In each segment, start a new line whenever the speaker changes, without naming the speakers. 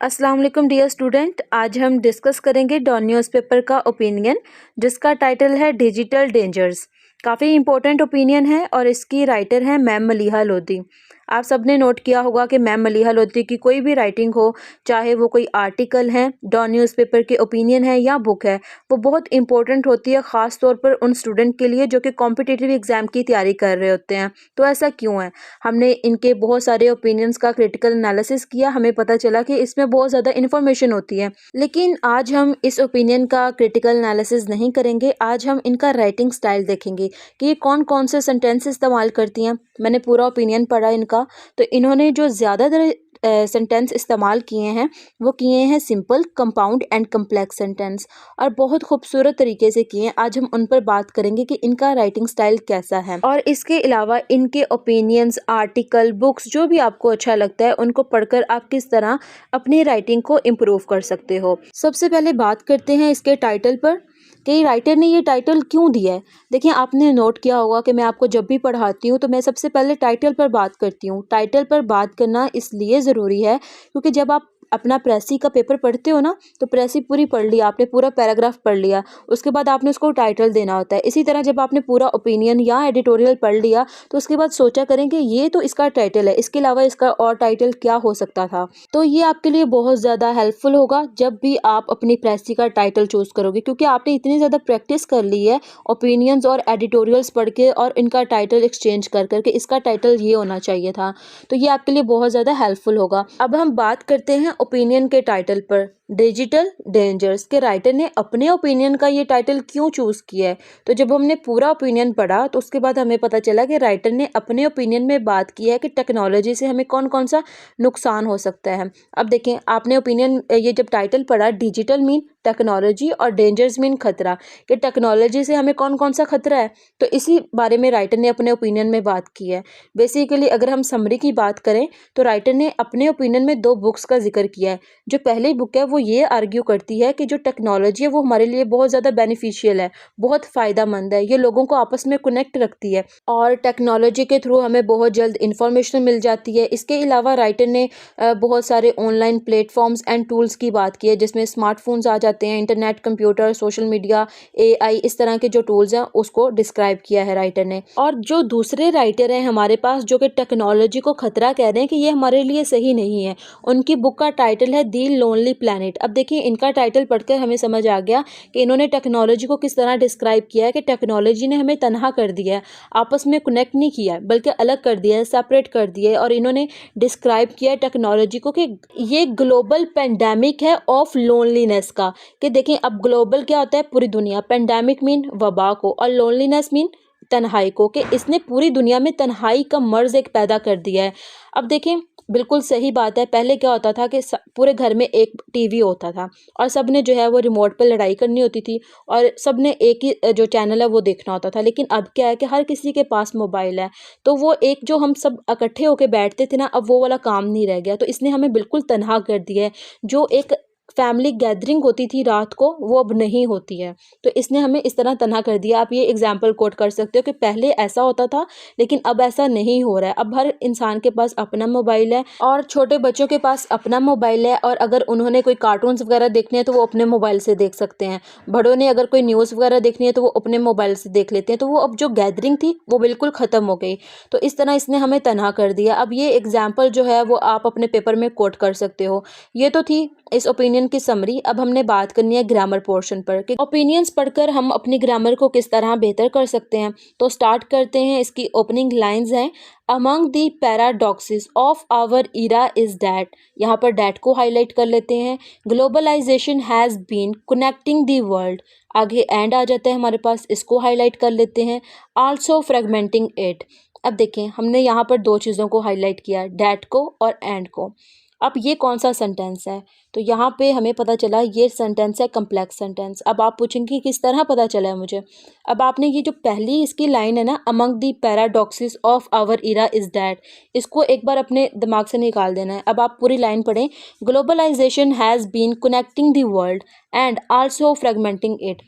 अस्सलाम वालेकुम dear student. आज हम डिस्कस करेंगे डॉन न्यूज़पेपर का ओपिनियन जिसका टाइटल है डिजिटल डेंजर्स। काफ़ी इंपॉर्टेंट ओपिनियन है और इसकी राइटर हैं मैम मलीहा लोधी। आप सब ने नोट किया होगा कि मैम मलीहा लोधी की कोई भी राइटिंग हो, चाहे वो कोई आर्टिकल है, डॉन न्यूज़पेपर के ओपिनियन है या बुक है, वो बहुत इंपॉर्टेंट होती है, ख़ास तौर पर उन स्टूडेंट के लिए जो कि कॉम्पिटिटिव एग्ज़ाम की तैयारी कर रहे होते हैं। तो ऐसा क्यों है? हमने इनके बहुत सारे ओपिनियंस का क्रिटिकल एनालिसिस किया, हमें पता चला कि इसमें बहुत ज़्यादा इन्फॉर्मेशन होती है। लेकिन आज हम इस ओपिनियन का क्रिटिकल एनालिसिस नहीं करेंगे, आज हम इनका राइटिंग स्टाइल देखेंगे कि ये कौन कौन से सेंटेंस इस्तेमाल करती हैं। मैंने पूरा ओपिनियन पढ़ा इनका, तो इन्होंने जो ज़्यादातर सेंटेंस इस्तेमाल किए हैं वो किए हैं simple, compound and complex sentence, और बहुत खूबसूरत तरीके से किए हैं। आज हम उन पर बात करेंगे कि इनका राइटिंग स्टाइल कैसा है, और इसके अलावा इनके ओपिनियंस, आर्टिकल, बुक्स जो भी आपको अच्छा लगता है उनको पढ़कर आप किस तरह अपनी राइटिंग को इम्प्रूव कर सकते हो। सबसे पहले बात करते हैं इसके टाइटल पर कि राइटर ने ये टाइटल क्यों दिया है। देखिए, आपने नोट किया होगा कि मैं आपको जब भी पढ़ाती हूँ तो मैं सबसे पहले टाइटल पर बात करती हूँ। टाइटल पर बात करना इसलिए ज़रूरी है क्योंकि जब आप अपना प्रेसी का पेपर पढ़ते हो ना, तो प्रेसी पूरी पढ़ लिया आपने, पूरा पैराग्राफ पढ़ लिया, उसके बाद आपने उसको टाइटल देना होता है। इसी तरह जब आपने पूरा ओपिनियन या एडिटोरियल पढ़ लिया तो उसके बाद सोचा करें कि ये तो इसका टाइटल है, इसके अलावा इसका और टाइटल क्या हो सकता था। तो ये आपके लिए बहुत ज़्यादा हेल्पफुल होगा जब भी आप अपनी प्रेसी का टाइटल चूज़ करोगे, क्योंकि आपने इतनी ज़्यादा प्रैक्टिस कर ली है ओपिनियंस और एडिटोरियल्स पढ़ के और इनका टाइटल एक्सचेंज कर करके, इसका टाइटल ये होना चाहिए था। तो ये आपके लिए बहुत ज़्यादा हेल्पफुल होगा। अब हम बात करते हैं ओपिनियन के टाइटल पर। डिजिटल डेंजर्स के राइटर ने अपने ओपिनियन का ये टाइटल क्यों चूज़ किया है। तो जब हमने पूरा ओपिनियन पढ़ा तो उसके बाद हमें पता चला कि राइटर ने अपने ओपिनियन में बात की है कि टेक्नोलॉजी से हमें कौन कौन सा नुकसान हो सकता है। अब देखें, आपने ओपिनियन ये जब टाइटल पढ़ा, डिजिटल मीन टेक्नोलॉजी और डेंजर्स मीन खतरा, कि टेक्नोलॉजी से हमें कौन कौन सा खतरा है, तो इसी बारे में राइटर ने अपने ओपिनियन में बात की है। बेसिकली अगर हम समरी की बात करें तो राइटर ने अपने ओपिनियन में 2 बुक्स का जिक्र किया है। जो पहली बुक है वो ये आर्ग्यू करती है कि जो टेक्नोलॉजी है वो हमारे लिए बहुत ज़्यादा बेनिफिशियल है, बहुत फ़ायदेमंद है, ये लोगों को आपस में कनेक्ट रखती है और टेक्नोलॉजी के थ्रू हमें बहुत जल्द इंफॉर्मेशन मिल जाती है। इसके अलावा राइटर ने बहुत सारे ऑनलाइन प्लेटफॉर्म्स एंड टूल्स की बात की है, जिसमें स्मार्टफोन्स आ जाते हैं, internet, computer, social media, AI, इस तरह के जो टूल्स हैं उसको डिस्क्राइब किया है राइटर ने। और जो दूसरे राइटर हैं हमारे पास जो कि टेक्नोलॉजी को खतरा कह रहे हैं कि ये हमारे लिए सही नहीं है, उनकी बुक का टाइटल है दी लोनली प्लैनेट। अब देखिए, इनका टाइटल पढ़कर हमें समझ आ गया कि इन्होंने टेक्नोलॉजी को किस तरह डिस्क्राइब किया है कि टेक्नोलॉजी ने हमें तनहा कर दिया है, आपस में कनेक्ट नहीं किया है, बल्कि अलग कर दिया है, सेपरेट कर दिया है। और इन्होंने डिस्क्राइब किया है टेक्नोलॉजी को कि ये ग्लोबल पेंडेमिक है ऑफ लोनलीनेस का। कि देखें, अब ग्लोबल क्या होता है, पूरी दुनिया, पेंडेमिक मीन वबा को, और लोनलीनेस मीन तन्हाई को, कि इसने पूरी दुनिया में तन्हाई का मर्ज एक पैदा कर दिया है। अब देखें, बिल्कुल सही बात है। पहले क्या होता था कि पूरे घर में एक टीवी होता था और सब ने जो है वो रिमोट पर लड़ाई करनी होती थी और सब ने एक ही जो चैनल है वो देखना होता था। लेकिन अब क्या है कि हर किसी के पास मोबाइल है, तो वो एक जो हम सब इकट्ठे होकर बैठते थे ना, अब वो वाला काम नहीं रह गया। तो इसने हमें बिल्कुल तनहा कर दिया है। जो एक फैमिली गैदरिंग होती थी रात को, वो अब नहीं होती है। तो इसने हमें इस तरह तनहा कर दिया। आप ये एग्जाम्पल कोट कर सकते हो कि पहले ऐसा होता था लेकिन अब ऐसा नहीं हो रहा है। अब हर इंसान के पास अपना मोबाइल है और छोटे बच्चों के पास अपना मोबाइल है, और अगर उन्होंने कोई कार्टून्स वगैरह देखने हैं तो वो अपने मोबाइल से देख सकते हैं। बड़ों ने अगर कोई न्यूज़ वगैरह देखनी है तो वो अपने मोबाइल से देख लेते हैं। तो वो अब जो गैदरिंग थी वो बिल्कुल ख़त्म हो गई। तो इस तरह इसने हमें तनहा कर दिया। अब ये एग्जाम्पल जो है वो आप अपने पेपर में कोट कर सकते हो। ये तो थी इस ओपिनियन की समरी। अब हमने बात करनी है ग्रामर पोर्शन पर कि ओपिनियंस पढ़कर हम अपनी ग्रामर को किस तरह बेहतर कर सकते हैं। तो स्टार्ट करते हैं। इसकी ओपनिंग लाइंस हैं, among the paradoxes of our era is that. यहाँ पर डैट को हाईलाइट कर लेते हैं। Globalisation has been connecting the world, आगे एंड आ जाता है हमारे पास, इसको हाईलाइट कर लेते हैं। Also fragmenting it. अब देखें, हमने यहाँ पर 2 चीज़ों को हाईलाइट किया, डैट को और एंड को। अब ये कौन सा सेंटेंस है, तो यहाँ पे हमें पता चला ये सेंटेंस है कम्प्लेक्स सेंटेंस। अब आप पूछेंगे किस तरह पता चला है मुझे। अब आपने ये जो पहली इसकी लाइन है ना, among the paradoxes of our era is that, इसको एक बार अपने दिमाग से निकाल देना है। अब आप पूरी लाइन पढ़ें, globalisation has been connecting the world and also fragmenting it.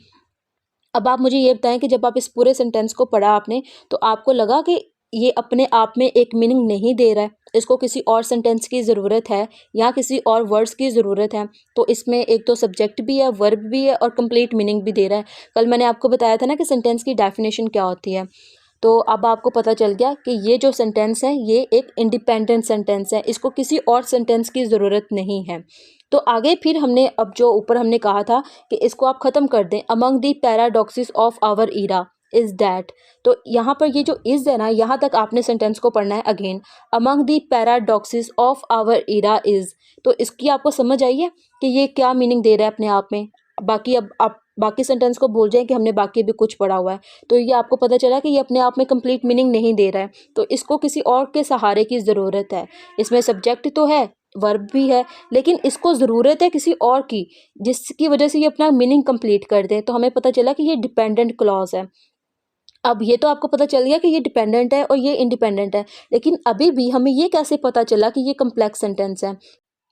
अब आप मुझे ये बताएं कि जब आप इस पूरे सेंटेंस को पढ़ा आपने, तो आपको लगा कि ये अपने आप में एक मीनिंग नहीं दे रहा है, इसको किसी और सेंटेंस की ज़रूरत है या किसी और वर्ड्स की ज़रूरत है, तो इसमें एक तो सब्जेक्ट भी है, वर्ब भी है और कंप्लीट मीनिंग भी दे रहा है। कल मैंने आपको बताया था ना कि सेंटेंस की डेफिनेशन क्या होती है, तो अब आपको पता चल गया कि ये जो सेंटेंस है ये एक इंडिपेंडेंट सेंटेंस है, इसको किसी और सेंटेंस की ज़रूरत नहीं है। तो आगे फिर हमने अब जो ऊपर हमने कहा था कि इसको आप ख़त्म कर दें, among the paradoxes of our era is that. तो यहाँ पर ये जो इज़ है ना, यहाँ तक आपने सेंटेंस को पढ़ना है again, among the paradoxes of our era is. तो इसकी आपको समझ आई है कि ये क्या मीनिंग दे रहा है अपने आप में। बाकी अब आप बाकी सेंटेंस को भूल जाएं कि हमने बाकी भी कुछ पढ़ा हुआ है, तो ये आपको पता चला कि ये अपने आप में कंप्लीट मीनिंग नहीं दे रहा है, तो इसको किसी और के सहारे की ज़रूरत है। इसमें सब्जेक्ट तो है, वर्ब भी है, लेकिन इसको ज़रूरत है किसी और की जिसकी वजह से ये अपना मीनिंग कंप्लीट कर दे। तो हमें पता चला कि ये डिपेंडेंट क्लॉज है। अब ये तो आपको पता चल गया कि ये डिपेंडेंट है और ये इंडिपेंडेंट है, लेकिन अभी भी हमें ये कैसे पता चला कि ये कम्प्लेक्स सेंटेंस है।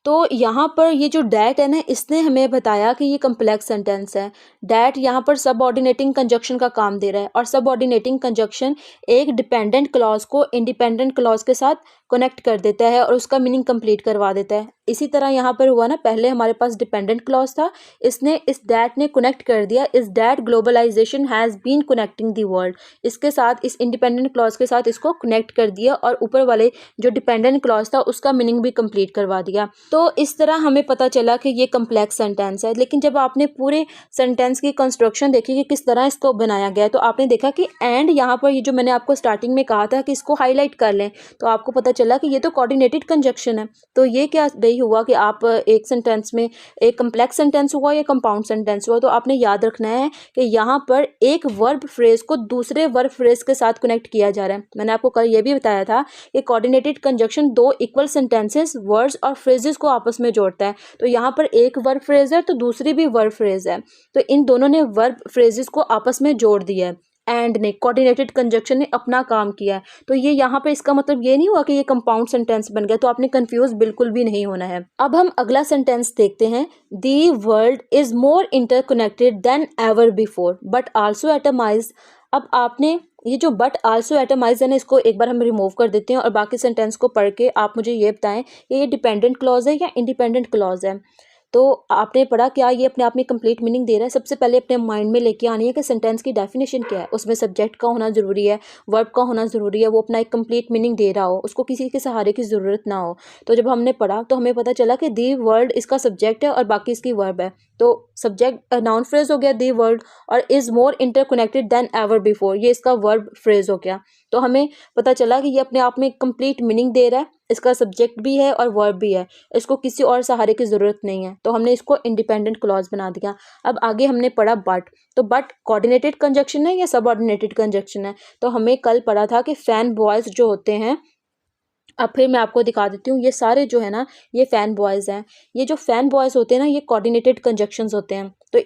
तो यहाँ पर ये जो डैट है ना, इसने हमें बताया कि ये कम्प्लेक्स सेंटेंस है। डैट यहाँ पर सबऑर्डिनेटिंग कंजक्शन का काम दे रहा है, और सबऑर्डिनेटिंग कंजक्शन एक डिपेंडेंट क्लॉज को इंडिपेंडेंट क्लॉज के साथ कनेक्ट कर देता है और उसका मीनिंग कंप्लीट करवा देता है। इसी तरह यहाँ पर हुआ ना, पहले हमारे पास डिपेंडेंट क्लॉज था, इसने इस डैट ने कनेक्ट कर दिया। इस that globalisation has been connecting the world, इसके साथ इस इंडिपेंडेंट क्लॉज के साथ इसको कनेक्ट कर दिया और ऊपर वाले जो डिपेंडेंट क्लॉज था उसका मीनिंग भी कंप्लीट करवा दिया। तो इस तरह हमें पता चला कि ये कम्प्लेक्स सेंटेंस है। लेकिन जब आपने पूरे सेंटेंस की कंस्ट्रक्शन देखी कि किस तरह इसको बनाया गया है, तो आपने देखा कि एंड यहाँ पर ये जो मैंने आपको स्टार्टिंग में कहा था कि इसको हाईलाइट कर लें, तो आपको पता चला कि ये तो कोऑर्डिनेटेड कंजक्शन है। तो ये क्या नहीं हुआ कि आप एक सेंटेंस में एक कम्प्लेक्स सेंटेंस हुआ या कंपाउंड सेंटेंस हुआ, तो आपने याद रखना है कि यहाँ पर एक वर्ब फ्रेज को दूसरे वर्ब फ्रेज के साथ कनेक्ट किया जा रहा है। मैंने आपको कल ये भी बताया था कि कोऑर्डिनेटेड कंजक्शन दो इक्वल सेंटेंसेस, वर्ड्स और फ्रेजेस को आपस में जोड़ता है। तो यहाँ पर एक वर्ब फ्रेज है तो दूसरी भी वर्ब फ्रेज है, तो इन दोनों ने वर्ब फ्रेजेस को आपस में जोड़ दिया है। एंड ने, कोऑर्डिनेटेड कंजक्शन ने अपना काम किया है। तो ये यहाँ पे इसका मतलब ये नहीं हुआ कि ये कंपाउंड सेंटेंस बन गया, तो आपने कंफ्यूज बिल्कुल भी नहीं होना है। अब हम अगला सेंटेंस देखते हैं। The world is more interconnected then ever before but also atomise. अब आपने ये जो बट आल्सो एटमाइज है ना, इसको एक बार हम रिमूव कर देते हैं और बाकी सेंटेंस को पढ़ के आप मुझे ये बताएं कि ये डिपेंडेंट क्लॉज है या इंडिपेंडेंट क्लॉज है। तो आपने पढ़ा क्या ये अपने आप में कंप्लीट मीनिंग दे रहा है। सबसे पहले अपने माइंड में लेके आनी है कि सेंटेंस की डेफिनेशन क्या है, उसमें सब्जेक्ट का होना ज़रूरी है, वर्ब का होना ज़रूरी है, वो अपना एक कंप्लीट मीनिंग दे रहा हो, उसको किसी के सहारे की ज़रूरत ना हो। तो जब हमने पढ़ा तो हमें पता चला कि दी वर्ल्ड इसका सब्जेक्ट है और बाकी इसकी वर्ब है। तो सब्जेक्ट नाउन फ्रेज हो गया दी वर्ल्ड, और is more interconnected then ever before ये इसका वर्ब फ्रेज हो गया। तो हमें पता चला कि ये अपने आप में कंप्लीट मीनिंग दे रहा है, इसका सब्जेक्ट भी है और वर्ब भी है, इसको किसी और सहारे की ज़रूरत नहीं है, तो हमने इसको इंडिपेंडेंट क्लॉज बना दिया। अब आगे हमने पढ़ा बट, तो बट कोऑर्डिनेटेड कंजक्शन है या सबऑर्डिनेटेड कंजक्शन है। तो हमें कल पढ़ा था कि फैन बॉयज़ जो होते हैं, अब फिर मैं आपको दिखा देती हूँ, ये सारे जो है ना ये फैन बॉयज़ हैं। ये जो फैन बॉयज़ होते हैं ना, ये कोऑर्डिनेटेड कंजक्शंस होते हैं। तो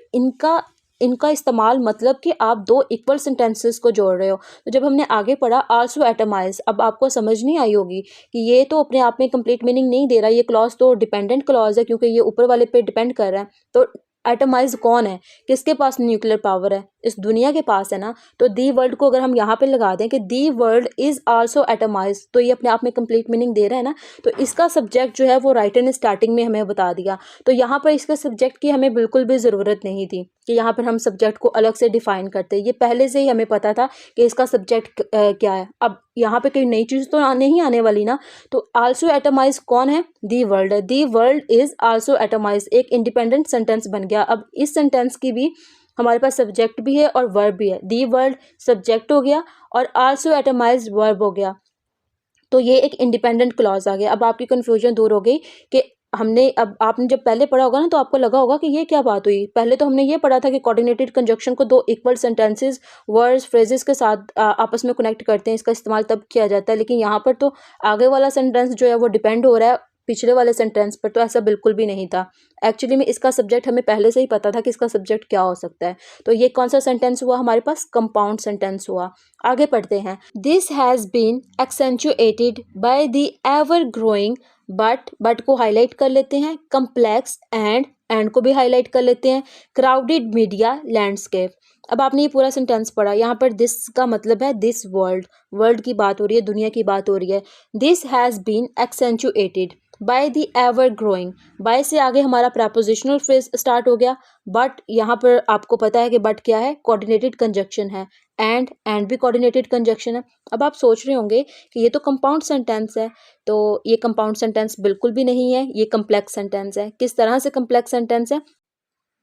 इनका इस्तेमाल मतलब कि आप दो इक्वल सेंटेंसेस को जोड़ रहे हो। तो जब हमने आगे पढ़ा आल्सो एटमाइज, अब आपको समझ नहीं आई होगी कि ये तो अपने आप में कंप्लीट मीनिंग नहीं दे रहा, ये क्लॉज तो डिपेंडेंट क्लॉज है क्योंकि ये ऊपर वाले पे डिपेंड कर रहा है। तो एटमाइज कौन है, किसके पास न्यूक्लियर पावर है, इस दुनिया के पास है ना। तो दी वर्ल्ड को अगर हम यहाँ पे लगा दें कि दी वर्ल्ड इज़ आल्सो एटमाइज, तो ये अपने आप में कंप्लीट मीनिंग दे रहा है ना। तो इसका सब्जेक्ट जो है वो राइटर ने स्टार्टिंग में हमें बता दिया। तो यहाँ पर इसका सब्जेक्ट की हमें बिल्कुल भी ज़रूरत नहीं थी कि यहाँ पर हम सब्जेक्ट को अलग से डिफाइन करते, ये पहले से ही हमें पता था कि इसका सब्जेक्ट क्या है। अब यहाँ पे कोई नई चीज़ तो नहीं आने वाली ना। तो आल्सो एटमाइज कौन है, दी वर्ल्ड है। दी वर्ल्ड इज़ आल्सो एटमाइज एक इंडिपेंडेंट सेंटेंस बन गया। अब इस सेंटेंस की भी हमारे पास सब्जेक्ट भी है और वर्ब भी है। दी वर्ल्ड सब्जेक्ट हो गया और आल्सो एटमाइज वर्ब हो गया, तो ये एक इंडिपेंडेंट क्लॉज आ गया। अब आपकी कन्फ्यूजन दूर हो गई कि अब आपने जब पहले पढ़ा होगा ना तो आपको लगा होगा कि ये क्या बात हुई। पहले तो हमने ये पढ़ा था कि कोऑर्डिनेटेड कंजक्शन को दो इक्वल सेंटेंसेस, वर्ड्स, फ्रेजेस के साथ आपस में कनेक्ट करते हैं, इसका इस्तेमाल तब किया जाता है। लेकिन यहाँ पर तो आगे वाला सेंटेंस जो है वो डिपेंड हो रहा है पिछले वाले सेंटेंस पर, तो ऐसा बिल्कुल भी नहीं था। एक्चुअली में इसका सब्जेक्ट हमें पहले से ही पता था कि इसका सब्जेक्ट क्या हो सकता है। तो ये कौन सा सेंटेंस हुआ हमारे पास, कंपाउंड सेंटेंस हुआ। आगे पढ़ते हैं। This has been accentuated by the ever growing, but को हाईलाइट कर लेते हैं, कम्प्लेक्स एंड को भी हाईलाइट कर लेते हैं, क्राउडेड मीडिया लैंडस्केप। अब आपने ये पूरा सेंटेंस पढ़ा, यहाँ पर दिस का मतलब है दिस वर्ल्ड, वर्ल्ड की बात हो रही है, दुनिया की बात हो रही है। This has been accentuated by the ever growing, by से आगे हमारा प्रपोजिशनल फ्रेज स्टार्ट हो गया। बट यहाँ पर आपको पता है कि बट क्या है, कोऑर्डिनेटेड कंजक्शन है। एंड भी कोऑर्डिनेटेड कंजक्शन है। अब आप सोच रहे होंगे कि ये तो कंपाउंड सेंटेंस है, तो ये कंपाउंड सेंटेंस बिल्कुल भी नहीं है, ये कम्प्लेक्स सेंटेंस है। किस तरह से कम्प्लेक्स सेंटेंस है?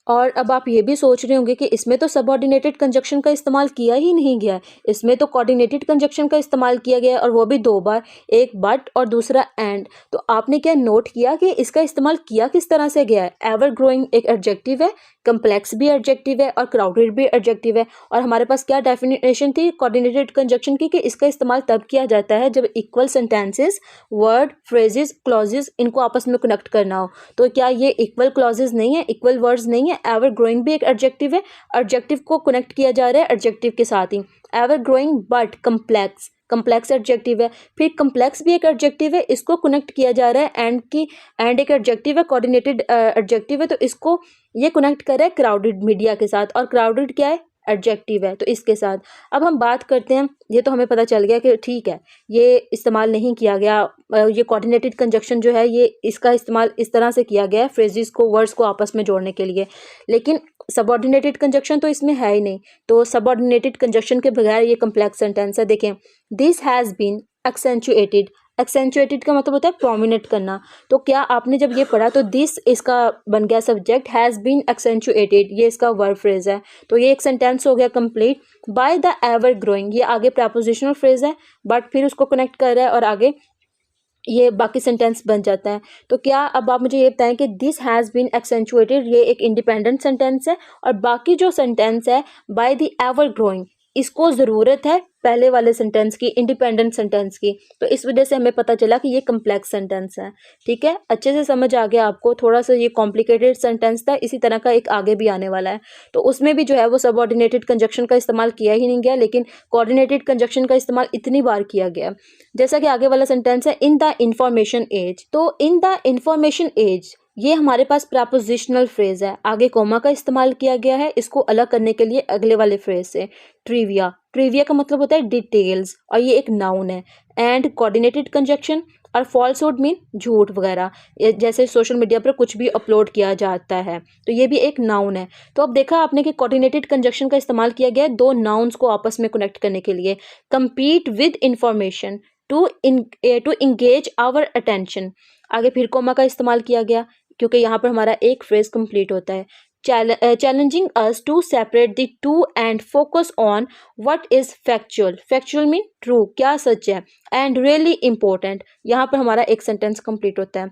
और अब आप ये भी सोच रहे होंगे कि इसमें तो सबऑर्डिनेटेड कंजक्शन का इस्तेमाल किया ही नहीं गया है, इसमें तो कोऑर्डिनेटेड कंजक्शन का इस्तेमाल किया गया है, और वो भी दो बार, एक बट और दूसरा एंड। तो आपने क्या नोट किया कि इसका इस्तेमाल किया किस तरह से गया है? एवर ग्रोइंग एक एडजेक्टिव है, कम्प्लेक्स भी एडजेक्टिव है और क्राउडेड भी एडजेक्टिव है। और हमारे पास क्या डेफिनेशन थी कोऑर्डिनेटेड कंजक्शन की, कि इसका इस्तेमाल तब किया जाता है जब equal sentences, word, phrases, clauses इनको आपस में कनेक्ट करना हो। तो क्या ये इक्वल क्लॉजेस नहीं है, इक्वल वर्ड्स नहीं है? एवर ग्रोइंग भी एक एडजेक्टिव है, एडजेक्टिव को कनेक्ट किया जा रहा है एडजेक्टिव के साथ ही। Ever growing but complex, complex adjective है। फिर कम्प्लेक्स भी एक एडजेक्टिव है, इसको कनेक्ट किया जा रहा है एंड की, एंड एक एडजेक्टिव है, कोऑर्डिनेटेड एडजेक्टिव है, तो इसको ये कनेक्ट कर रहा है क्राउडेड मीडिया के साथ। और क्राउडेड क्या है? एडजेक्टिव है, तो इसके साथ अब हम बात करते हैं। ये तो हमें पता चल गया कि ठीक है, ये इस्तेमाल नहीं किया गया, ये कोऑर्डिनेटेड कंजक्शन जो है ये इसका इस्तेमाल इस तरह से किया गया है फ्रेजेस को, वर्ड्स को आपस में जोड़ने के लिए। लेकिन सबऑर्डिनेटेड कंजक्शन तो इसमें है ही नहीं, तो सबऑर्डिनेटेड कंजक्शन के बगैर ये कम्प्लेक्स सेंटेंस है। देखें, दिस हैज़ बीन एक्सेंचुएटेड, एक्सेंचुएटेड का मतलब होता है प्रोमिनेंट करना। तो क्या आपने जब ये पढ़ा तो दिस इसका बन गया सब्जेक्ट, हैज़ बीन एक्सेंचुएटेड ये इसका वर्ब फ्रेज है। तो ये एक सेंटेंस हो गया complete. Bye the ever growing ये आगे प्रपोजिशनल फ्रेज है, बट फिर उसको कनेक्ट कर रहा है और आगे ये बाकी सेंटेंस बन जाता है। तो क्या अब आप मुझे ये बताएं कि दिस हैज़ बीन एक्सेंचुएटेड ये एक इंडिपेंडेंट सेंटेंस है, और बाकी जो सेंटेंस है बाय द एवर ग्रोइंग इसको ज़रूरत है पहले वाले सेंटेंस की, इंडिपेंडेंट सेंटेंस की। तो इस वजह से हमें पता चला कि ये कम्प्लेक्स सेंटेंस है। ठीक है, अच्छे से समझ आ गया आपको? थोड़ा सा ये कॉम्प्लिकेटेड सेंटेंस था, इसी तरह का एक आगे भी आने वाला है। तो उसमें भी जो है वो सबऑर्डिनेटेड कंजक्शन का इस्तेमाल किया ही नहीं गया, लेकिन कोऑर्डिनेटेड कंजक्शन का इस्तेमाल इतनी बार किया गया। जैसा कि आगे वाला सेंटेंस है, इन द इंफॉर्मेशन एज। तो इन द इंफॉर्मेशन एज ये हमारे पास प्रपोजिशनल फ्रेज है, आगे कोमा का इस्तेमाल किया गया है इसको अलग करने के लिए अगले वाले फ्रेज से। ट्रिविया, ट्रिविया का मतलब होता है डिटेल्स, और ये एक नाउन है। एंड कोऑर्डिनेटेड कंजक्शन, और फॉल्सहुड मीन झूठ वगैरह, जैसे सोशल मीडिया पर कुछ भी अपलोड किया जाता है, तो ये भी एक नाउन है। तो अब देखा आपने कि कोऑर्डिनेटेड कंजक्शन का इस्तेमाल किया गया है दो नाउन्स को आपस में कनेक्ट करने के लिए। Compete with information, to engage our attention, आगे फिर कोमा का इस्तेमाल किया गया क्योंकि यहाँ पर हमारा एक फ्रेज कंप्लीट होता है। Challenging us to separate the two and focus on what is factual, factual mean true, क्या सच है, एंड रियली इंपॉर्टेंट, यहाँ पर हमारा एक सेंटेंस कंप्लीट होता है।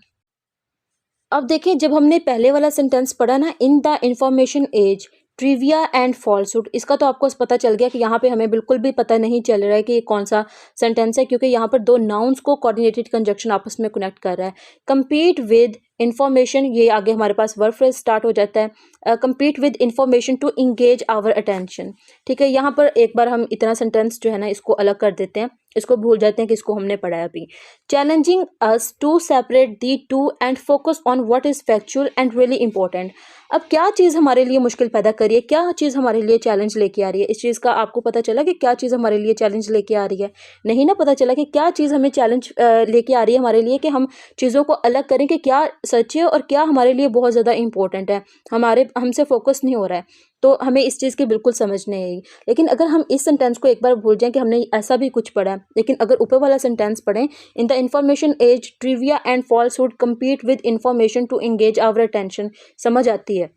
अब देखें, जब हमने पहले वाला सेंटेंस पढ़ा ना, in the information age, trivia and falsehood, इसका तो आपको पता चल गया कि यहाँ पे हमें बिल्कुल भी पता नहीं चल रहा है कि ये कौन सा सेंटेंस है, क्योंकि यहाँ पर दो नाउन्स को कोऑर्डिनेटेड कंजक्शन आपस में कनेक्ट कर रहा है। कंपीट विद इंफॉर्मेशन, ये आगे हमारे पास वर्ब फ्रेज स्टार्ट हो जाता है। Compete with information to engage our attention. ठीक है, यहाँ पर एक बार हम इतना सेंटेंस जो है ना इसको अलग कर देते हैं, इसको भूल जाते हैं कि इसको हमने पढ़ा है अभी। Challenging us to separate the two and focus on what is factual and really important. अब क्या चीज़ हमारे लिए मुश्किल पैदा कर रही है, क्या चीज़ हमारे लिए चैलेंज लेके आ रही है? इस चीज़ का आपको पता चला कि क्या चीज़ हमारे लिए चैलेंज लेके आ रही है? नहीं ना पता चला कि क्या चीज़ हमें चैलेंज लेके आ रही है हमारे लिए, कि हम चीज़ों को अलग करें कि क्या सच है और क्या हमारे लिए बहुत ज़्यादा इंपॉर्टेंट है, हमसे फोकस नहीं हो रहा है। तो हमें इस चीज़ की बिल्कुल समझ नहीं आई। लेकिन अगर हम इस सेंटेंस को एक बार भूल जाएं कि हमने ऐसा भी कुछ पढ़ा है, लेकिन अगर ऊपर वाला सेंटेंस पढ़ें, in the information age trivia and falsehood compete with information to engage our attention, समझ आती है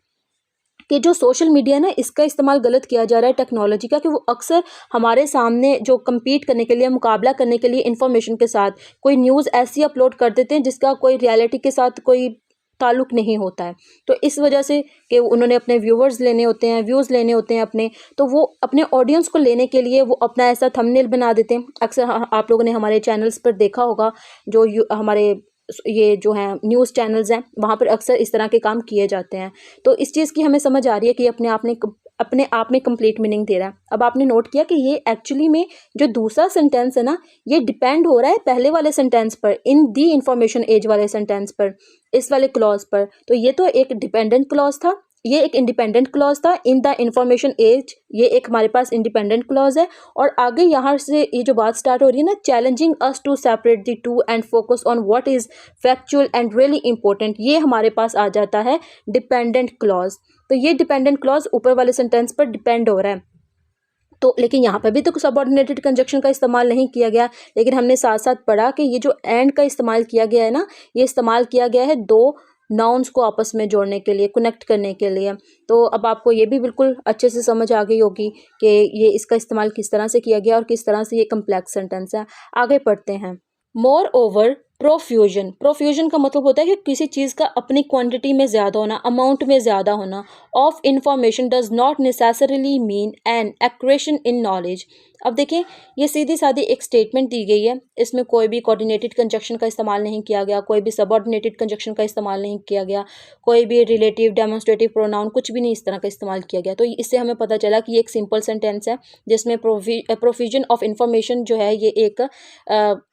कि जो सोशल मीडिया है ना इसका इस्तेमाल गलत किया जा रहा है टेक्नोलॉजी का, कि वो अक्सर हमारे सामने जो compete करने के लिए, मुकाबला करने के लिए इंफॉर्मेशन के साथ कोई न्यूज़ ऐसी अपलोड कर देते हैं जिसका कोई रियलिटी के साथ कोई ताल्लुक नहीं होता है। तो इस वजह से कि उन्होंने अपने व्यूवर्स लेने होते हैं, व्यूज़ लेने होते हैं अपने, तो वो अपने ऑडियंस को लेने के लिए वो अपना ऐसा थंबनेल बना देते हैं। अक्सर आप लोगों ने हमारे चैनल्स पर देखा होगा, जो हमारे ये जो हैं न्यूज़ चैनल्स हैं वहाँ पर अक्सर इस तरह के काम किए जाते हैं। तो इस चीज़ की हमें समझ आ रही है कि अपने आप में कंप्लीट मीनिंग दे रहा है। अब आपने नोट किया कि ये एक्चुअली में जो दूसरा सेंटेंस है ना, ये डिपेंड हो रहा है पहले वाले सेंटेंस पर, इन दी इंफॉर्मेशन एज वाले सेंटेंस पर, इस वाले क्लॉज पर। तो ये तो एक डिपेंडेंट क्लॉज था, ये एक इंडिपेंडेंट क्लॉज था। इन द इंफॉर्मेशन एज, ये एक हमारे पास इंडिपेंडेंट क्लॉज है। और आगे यहाँ से ये जो बात स्टार्ट हो रही है ना, challenging us to separate the two and focus on what is factual and really important, ये हमारे पास आ जाता है डिपेंडेंट क्लॉज। तो ये डिपेंडेंट क्लॉज ऊपर वाले सेंटेंस पर डिपेंड हो रहा है। तो लेकिन यहाँ पर भी तो सबऑर्डिनेटेड कंजक्शन का इस्तेमाल नहीं किया गया, लेकिन हमने साथ साथ पढ़ा कि ये जो एंड का इस्तेमाल किया गया है ना, ये इस्तेमाल किया गया है दो नाउन्स को आपस में जोड़ने के लिए, कनेक्ट करने के लिए। तो अब आपको ये भी बिल्कुल अच्छे से समझ आ गई होगी कि ये इसका इस्तेमाल किस तरह से किया गया और किस तरह से ये कम्प्लेक्स सेंटेंस है। आगे पढ़ते हैं। मोर ओवर प्रोफ्यूजन, प्रोफ्यूजन का मतलब होता है कि किसी चीज़ का अपनी क्वांटिटी में ज़्यादा होना, अमाउंट में ज़्यादा होना। Of information does not necessarily mean an accretion in knowledge. अब देखें, ये सीधी सादी एक स्टेटमेंट दी गई है, इसमें कोई भी कोऑर्डिनेटेड कंजक्शन का इस्तेमाल नहीं किया गया, कोई भी सबऑर्डिनेटेड कंजक्शन का इस्तेमाल नहीं किया गया, कोई भी रिलेटिव डेमोन्स्ट्रेटिव प्रोनाउन कुछ भी नहीं इस तरह का इस्तेमाल किया गया। तो इससे हमें पता चला कि ये एक सिंपल सेंटेंस है जिसमें प्रोविजन ऑफ इंफॉर्मेशन जो है ये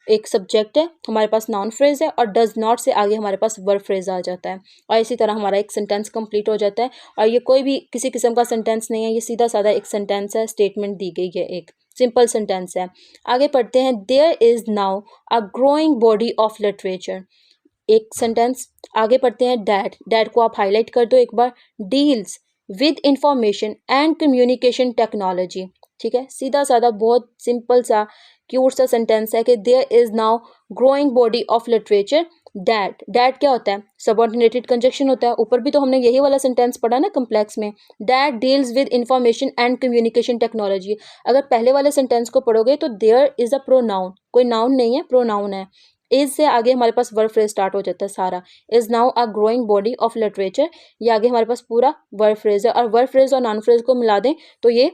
एक सब्जेक्ट है, हमारे पास नाउन फ्रेज है, और डज नॉट से आगे हमारे पास वर्ब फ्रेज आ जाता है, और इसी तरह हमारा एक सेंटेंस कंप्लीट हो जाता है। और ये कोई भी किसी किस्म का सेंटेंस नहीं है, ये सीधा साधा एक सेंटेंस है, स्टेटमेंट दी गई है, एक सिंपल सेंटेंस है। आगे पढ़ते हैं। There is now a growing body of literature, एक सेंटेंस। आगे पढ़ते हैं। डैट, डैट को आप हाईलाइट कर दो एक बार। Deals with information and communication technology, ठीक है, सीधा साधा बहुत सिंपल सा क्यूट सा सेंटेंस है कि there is now growing body of literature. That, that क्या होता है? सबऑर्डिनेटेड कंजक्शन होता है। ऊपर भी तो हमने यही वाला सेंटेंस पढ़ा ना कम्प्लेक्स में। That deals with information and communication technology. अगर पहले वाले सेंटेंस को पढ़ोगे तो देयर इज अ प्रोनाउन, कोई नाउन नहीं है, प्रोनाउन है। इज से आगे हमारे पास वर्ब फ्रेज स्टार्ट हो जाता है सारा। Is now a growing body of literature, ये आगे हमारे पास पूरा वर्ब फ्रेज है, और वर्ब फ्रेज और नॉन फ्रेज को मिला दें तो ये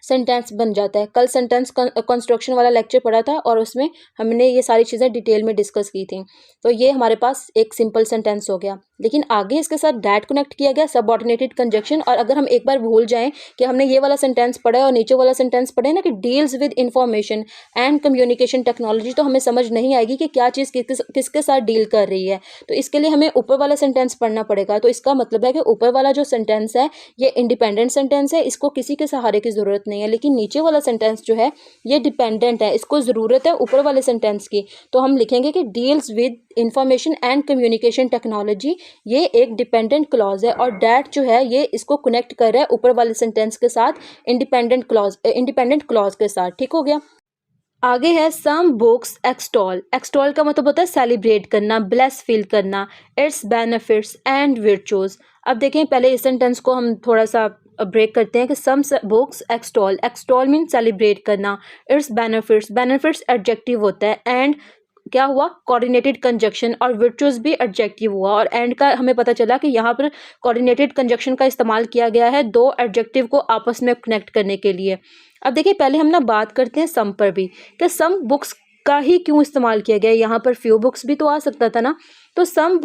सेंटेंस बन जाता है। कल सेंटेंस कंस्ट्रक्शन वाला लेक्चर पढ़ा था और उसमें हमने ये सारी चीज़ें डिटेल में डिस्कस की थी। तो ये हमारे पास एक सिंपल सेंटेंस हो गया, लेकिन आगे इसके साथ डैट कनेक्ट किया गया, सबऑर्डिनेटेड कंजक्शन। और अगर हम एक बार भूल जाएं कि हमने ये वाला सेंटेंस पढ़ा है और नीचे वाला सेंटेंस पढ़े ना कि deals with information and communication technology, तो हमें समझ नहीं आएगी कि क्या चीज़ किसके साथ डील कर रही है। तो इसके लिए हमें ऊपर वाला सेंटेंस पढ़ना पड़ेगा। तो इसका मतलब है कि ऊपर वाला जो सेंटेंस है ये इंडिपेंडेंट सेंटेंस है, इसको किसी के सहारे की ज़रूरत नहीं है। लेकिन नीचे वाला सेंटेंस जो है ये डिपेंडेंट है, इसको ज़रूरत है ऊपर वाले सेंटेंस की। तो हम लिखेंगे कि deals with information and communication technology, ये एक डिपेंडेंट क्लॉज है, और डैट जो है ये इसको कनेक्ट कर रहा है ऊपर वाले सेंटेंस के साथ, इंडिपेंडेंट क्लॉज के साथ। ठीक हो गया। आगे है सम बुक्स एक्सटॉल। एक्सटॉल का मतलब होता है सेलिब्रेट करना, ब्लेस फील करना, इट्स बेनिफिट्स एंड वर्चूज। अब देखें, पहले इस सेंटेंस को हम थोड़ा सा ब्रेक करते हैं कि some books extol, extol mean celebrate करना, इट्स बेनिफिट्स, बेनिफिट्स एडजेक्टिव होता है, एंड क्या हुआ? कोऑर्डिनेटेड कंजक्शन, और वर्चुअस भी एडजेक्टिव हुआ। और एंड का हमें पता चला कि यहाँ पर कोऑर्डिनेटेड कंजक्शन का इस्तेमाल किया गया है दो एडजेक्टिव को आपस में कनेक्ट करने के लिए। अब देखिए, पहले हम ना बात करते हैं सम पर भी, कि सम बुक्स का ही क्यों इस्तेमाल किया गया। यहाँ पर फ्यू बुक्स भी तो आ सकता था ना। तो सम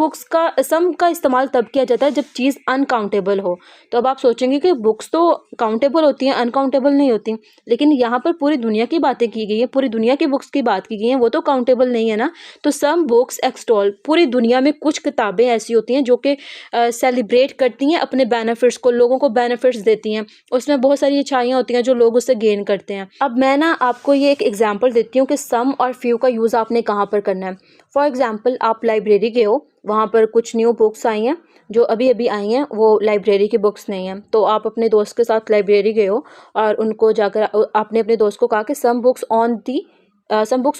का इस्तेमाल तब किया जाता है जब चीज़ अनकाउंटेबल हो। तो अब आप सोचेंगे कि बुक्स तो काउंटेबल होती हैं, अनकाउंटेबल नहीं होती, लेकिन यहाँ पर पूरी दुनिया की बातें की गई हैं, पूरी दुनिया की बुक्स की बात की गई हैं, वो तो काउंटेबल नहीं है ना। तो सम बुक्स एक्सटॉल, पूरी दुनिया में कुछ किताबें ऐसी होती हैं जो कि सेलिब्रेट करती हैं अपने बेनिफिट्स को, लोगों को बेनिफिट्स देती हैं, उसमें बहुत सारी अच्छाइयाँ होती हैं जो लोग उससे गेन करते हैं। अब मैं ना आपको ये एक एग्जाम्पल देती हूँ कि सम और फ्यू का यूज़ आपने कहाँ पर करना है। फॉर एग्जाम्पल, आप लाइब्रेरी गए हो, वहाँ पर कुछ न्यू बुक्स आई हैं जो अभी अभी आई हैं, वो लाइब्रेरी की बुक्स नहीं हैं। तो आप अपने दोस्त के साथ लाइब्रेरी गए हो और उनको जाकर आपने अपने दोस्त को कहा कि some books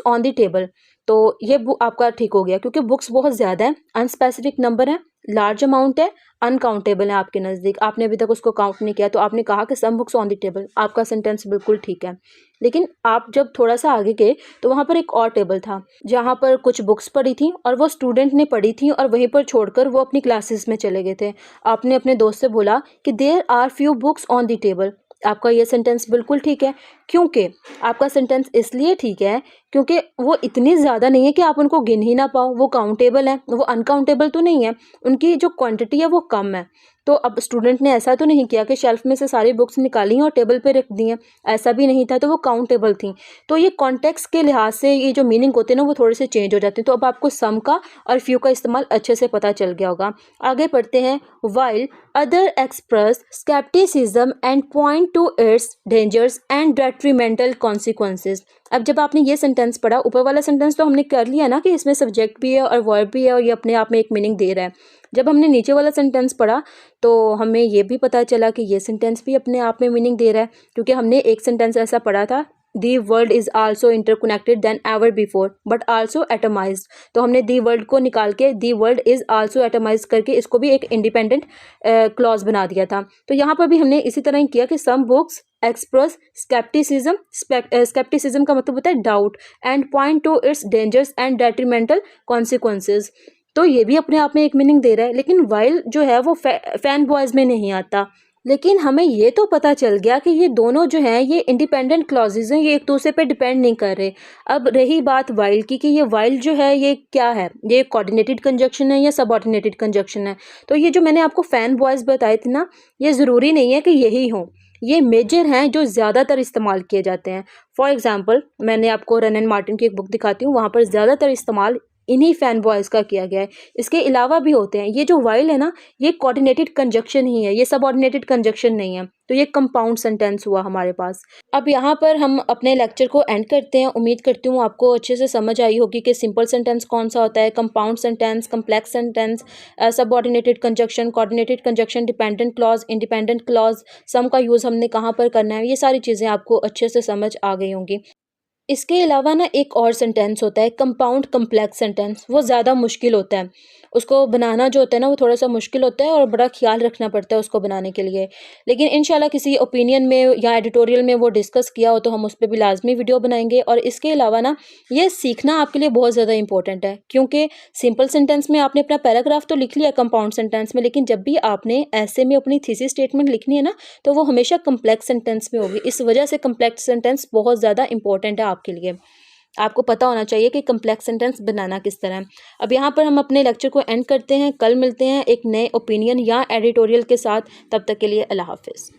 on the table. तो ये बुक आपका ठीक हो गया, क्योंकि बुक्स बहुत ज़्यादा है, अनस्पेसिफिक नंबर है, लार्ज अमाउंट है, अनकाउंटेबल है आपके नज़दीक, आपने अभी तक उसको काउंट नहीं किया, तो आपने कहा कि some books on the table. आपका सेंटेंस बिल्कुल ठीक है। लेकिन आप जब थोड़ा सा आगे गए तो वहाँ पर एक और टेबल था जहाँ पर कुछ बुक्स पड़ी थी और वो स्टूडेंट ने पढ़ी थी, और वहीं पर छोड़कर वो अपनी क्लासेस में चले गए थे। आपने अपने दोस्त से बोला कि there are few books on the table. आपका ये सेंटेंस बिल्कुल ठीक है, क्योंकि आपका सेंटेंस इसलिए ठीक है क्योंकि वो इतनी ज़्यादा नहीं है कि आप उनको गिन ही ना पाओ, वो काउंटेबल हैं, वो अनकाउंटेबल तो नहीं है, उनकी जो क्वांटिटी है वो कम है। तो अब स्टूडेंट ने ऐसा तो नहीं किया कि शेल्फ में से सारी बुक्स निकाली और टेबल पे रख दी हैं, ऐसा भी नहीं था, तो वो काउंटेबल थी। तो ये कॉन्टेक्स्ट के लिहाज से ये जो मीनिंग होते हैं ना वो थोड़े से चेंज हो जाते हैं। तो अब आपको सम का और फ्यू का इस्तेमाल अच्छे से पता चल गया होगा। आगे पढ़ते हैं। While other express scepticism and point to its dangers and detrimental consequences. अब जब आपने ये सेंटेंस पढ़ा, ऊपर वाला सेंटेंस तो हमने कर लिया ना कि इसमें सब्जेक्ट भी है और वर्ब भी है और ये अपने आप में एक मीनिंग दे रहा है। जब हमने नीचे वाला सेंटेंस पढ़ा तो हमें ये भी पता चला कि ये सेंटेंस भी अपने आप में मीनिंग दे रहा है, क्योंकि हमने एक सेंटेंस ऐसा पढ़ा था, the world is also interconnected then ever before but also atomised. तो हमने दी वर्ल्ड को निकाल के the world is also atomised करके इसको भी एक इंडिपेंडेंट क्लॉज बना दिया था। तो यहाँ पर भी हमने इसी तरह ही किया कि some books express scepticism, scepticism का मतलब होता है doubt, and point to its dangers and detrimental consequences. तो ये भी अपने आप में एक मीनिंग दे रहा है, लेकिन वाइल जो है वो फैन बॉयज़ में नहीं आता। लेकिन हमें ये तो पता चल गया कि ये दोनों जो हैं ये इंडिपेंडेंट क्लॉजेज हैं, ये एक दूसरे पे डिपेंड नहीं कर रहे। अब रही बात वाइल की कि ये वाइल जो है ये क्या है, ये कोऑर्डिनेटेड कंजक्शन है या सबऑर्डिनेटेड कंजक्शन है। तो ये जो मैंने आपको फैन बॉयज़ बताए थे ना, ये ज़रूरी नहीं है कि यही हों, ये मेजर हैं जो ज़्यादातर इस्तेमाल किए जाते हैं। फॉर एग्जांपल मैंने आपको रन एंड मार्टिन की एक बुक दिखाती हूँ, वहाँ पर ज़्यादातर इस्तेमाल इन्हीं फैन बॉयज़ का किया गया है। इसके अलावा भी होते हैं। ये जो वाइल है ना, ये कोऑर्डिनेटेड कंजक्शन ही है, ये सबऑर्डिनेटेड कंजक्शन नहीं है। तो ये कंपाउंड सेंटेंस हुआ हमारे पास। अब यहाँ पर हम अपने लेक्चर को एंड करते हैं। उम्मीद करती हूँ आपको अच्छे से समझ आई होगी कि सिंपल सेंटेंस कौन सा होता है, compound sentence, complex sentence, subordinated conjunction, coordinated conjunction, dependent clause, independent clause, सम का यूज़ हमने कहाँ पर करना है, ये सारी चीज़ें आपको अच्छे से समझ आ गई होंगी। इसके अलावा ना एक और सेंटेंस होता है कंपाउंड कम्प्लेक्स सेंटेंस, वो ज़्यादा मुश्किल होता है। उसको बनाना जो होता है ना वो थोड़ा सा मुश्किल होता है और बड़ा ख्याल रखना पड़ता है उसको बनाने के लिए। लेकिन इंशाल्लाह किसी ओपिनियन में या एडिटोरियल में वो डिस्कस किया हो तो हम उस पर भी लाजमी वीडियो बनाएंगे। और इसके अलावा ना ये सीखना आपके लिए बहुत ज़्यादा इंपॉर्टेंट है, क्योंकि सिंपल सेंटेंस में आपने अपना पैराग्राफ तो लिख लिया कंपाउंड सेंटेंस में, लेकिन जब भी आपने ऐसे में अपनी थीसिस स्टेटमेंट लिखनी है ना तो वो हमेशा कम्प्लेक्स सेंटेंस में होगी। इस वजह से कम्प्लेक्स सेंटेंस बहुत ज़्यादा इंपॉर्टेंट है आपके लिए। आपको पता होना चाहिए कि कम्प्लेक्स सेंटेंस बनाना किस तरह है। अब यहाँ पर हम अपने लेक्चर को एंड करते हैं। कल मिलते हैं एक नए ओपिनियन या एडिटोरियल के साथ। तब तक के लिए अल्लाह हाफिज़।